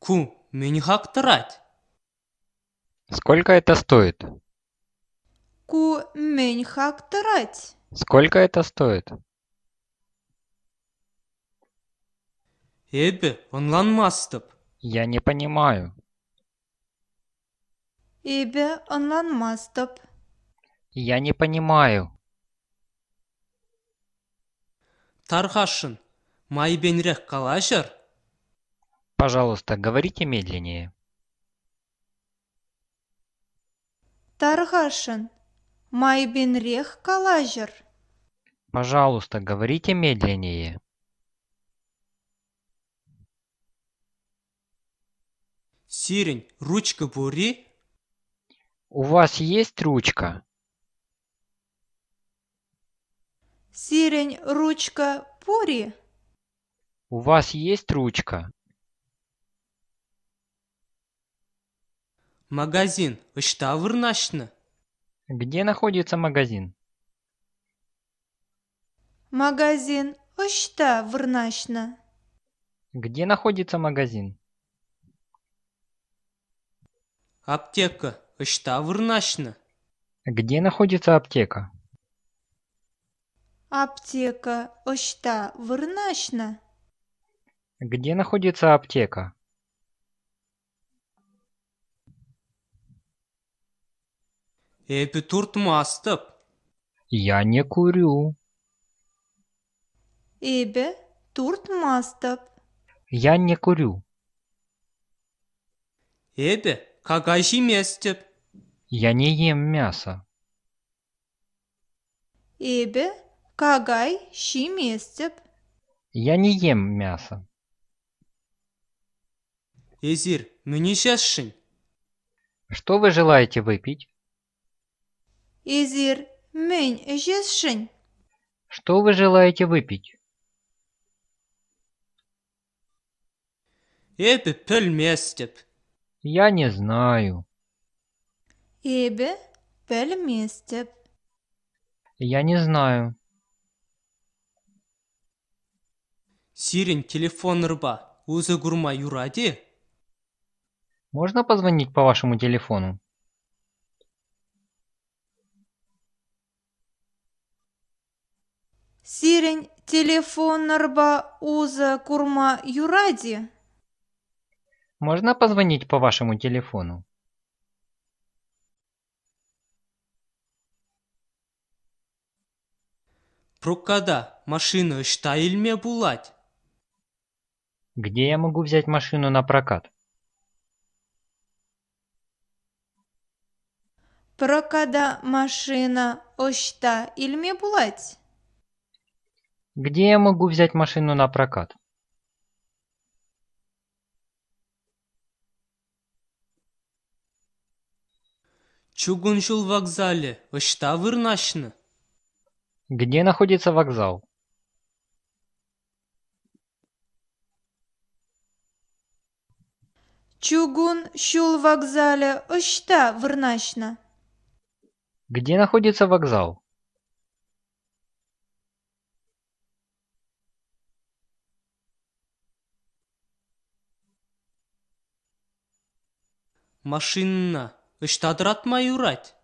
Ку мені хактырать. Сколько это стоит? Ку мень хактырать. Сколько это стоит? Эбі, онланмастып. Я не понимаю. Эбе ынланмастып. Я не понимаю. Тархашын, майбенрех калашыр. Пожалуйста, говорите медленнее. Таргашын. Майбенрех калажыр. Пожалуйста, говорите медленнее. Сирень, ручка бури. У вас есть ручка? Сирень ручка пури. У вас есть ручка? Магазин, ышта вырнашны. Где находится магазин? Магазин ышта вырнашна. Где находится магазин? Аптека, ышта вырнашны. Где находится аптека? Аптека ышта вырнашна. Где находится аптека? Эбі туртмастып. Я не курю. Эбе туртмастып. Я не курю. Эбі, кагайши местіп. Я не ем мясо. Эбе кагай шиместеп. Я не ем мясо. Эзир, мені шәшшін. Что вы желаете выпить? Эзир мень эжесшін. Что вы желаете выпить? Эбі піл местіп. Я не знаю. Эбе пәлместеп. Я не знаю. Сирень телефон рыба, узы гурма юради. Можно позвонить по вашему телефону? Сирень телефоннарба уза курма юради. Можно позвонить по вашему телефону? Прокада, машина ышта илме булать. Где я могу взять машину на прокат? Прокада машина ышта илме булать. Где я могу взять машину на прокат? Чугуншул вокзале, ышта вырнашны. Где находится вокзал? Чугун шул вокзале ышта вырнашна. Где находится вокзал? Машинна, ышта дратма юрать.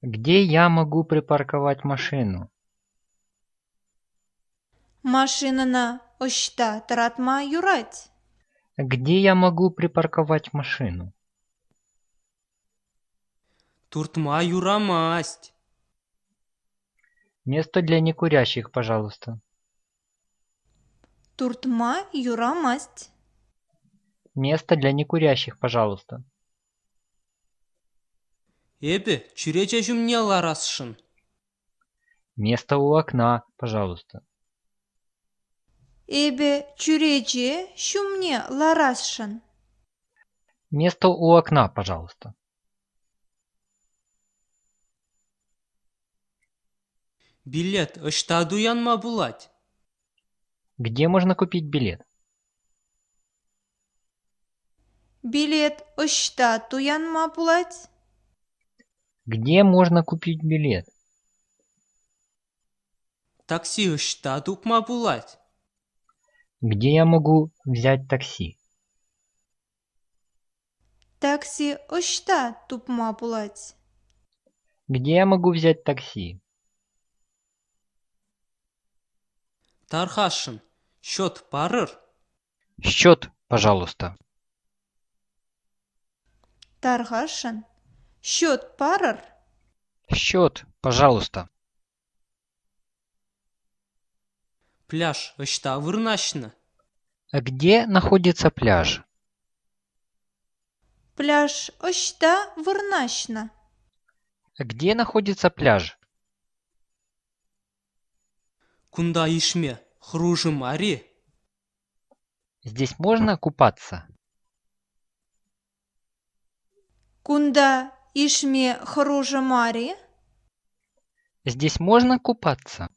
Где я могу припарковать машину? Машинана ышта тратма юрать. Где я могу припарковать машину? Туртма юрамасть. Место для некурящих, пожалуйста. Туртма юрамасть. Место для некурящих, пожалуйста. Эбі, чүрече жүмне ларасшын. Место у окна, пожалуйста. Эбе чуреже шумне ларасшын. Место у окна, пожалуйста. Билет ышта дуянма булать. Где можно купить билет? Билет ышта туянма булать. Где можно купить билет? Такси ышта тупма булать. Где я могу взять такси? Такси ошта тупма булать. Где я могу взять такси? Тархашин, счет барыр. Счет, пожалуйста. Таргашин. Счет парыр. Счет, пожалуйста. Пляж ышта вырнашны. А где находится пляж? Пляж ошта вырнашна. А где находится пляж? Кунда ишме хружы мари. Здесь можно купаться? Кунда ишме хружа мари. Здесь можно купаться?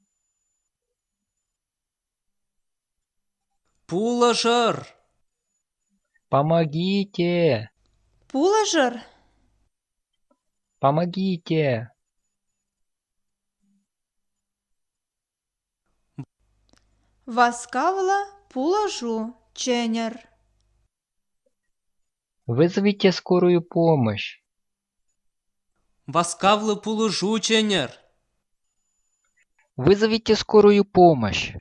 Пулажар. Помогите! Пулажыр. Помогите! Васкавла пулажу ченер. Вызовите скорую помощь. Васкавлы пулы жученер. Вызовите скорую помощь.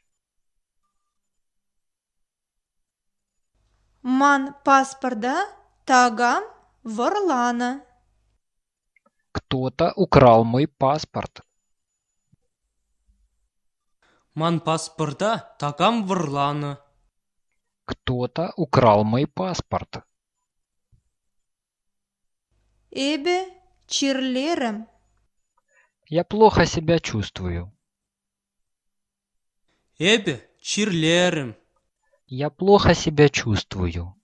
Ман паспорда тагам варлана. Кто-то украл мой паспорт. Ман паспорта тагам вырланы. Кто-то украл мой паспорт. Эбе чирлерем. Я плохо себя чувствую. Эбе чирлерим. Я плохо себя чувствую.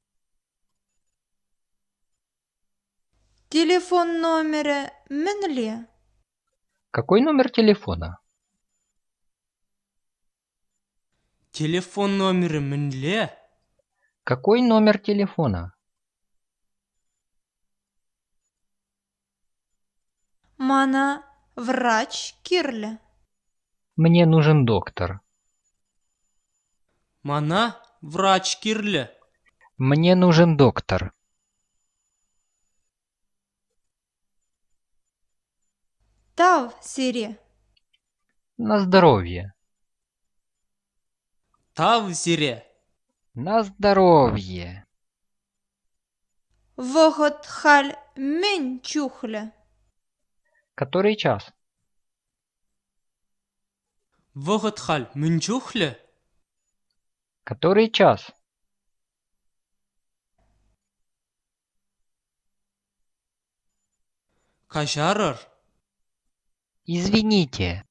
Телефон номера Менле. Какой номер телефона? Телефон номері мінле. Какой номер телефона? Мана врач кирле. Мне нужен доктор. Мана врач кирле. Мне нужен доктор. Тав сире. На здоровье. Тав зире. На здоровье. Вохот халь мен чухле. Который час? Вғыт хал мүнчухле. Который час? Кажарыр. Извините.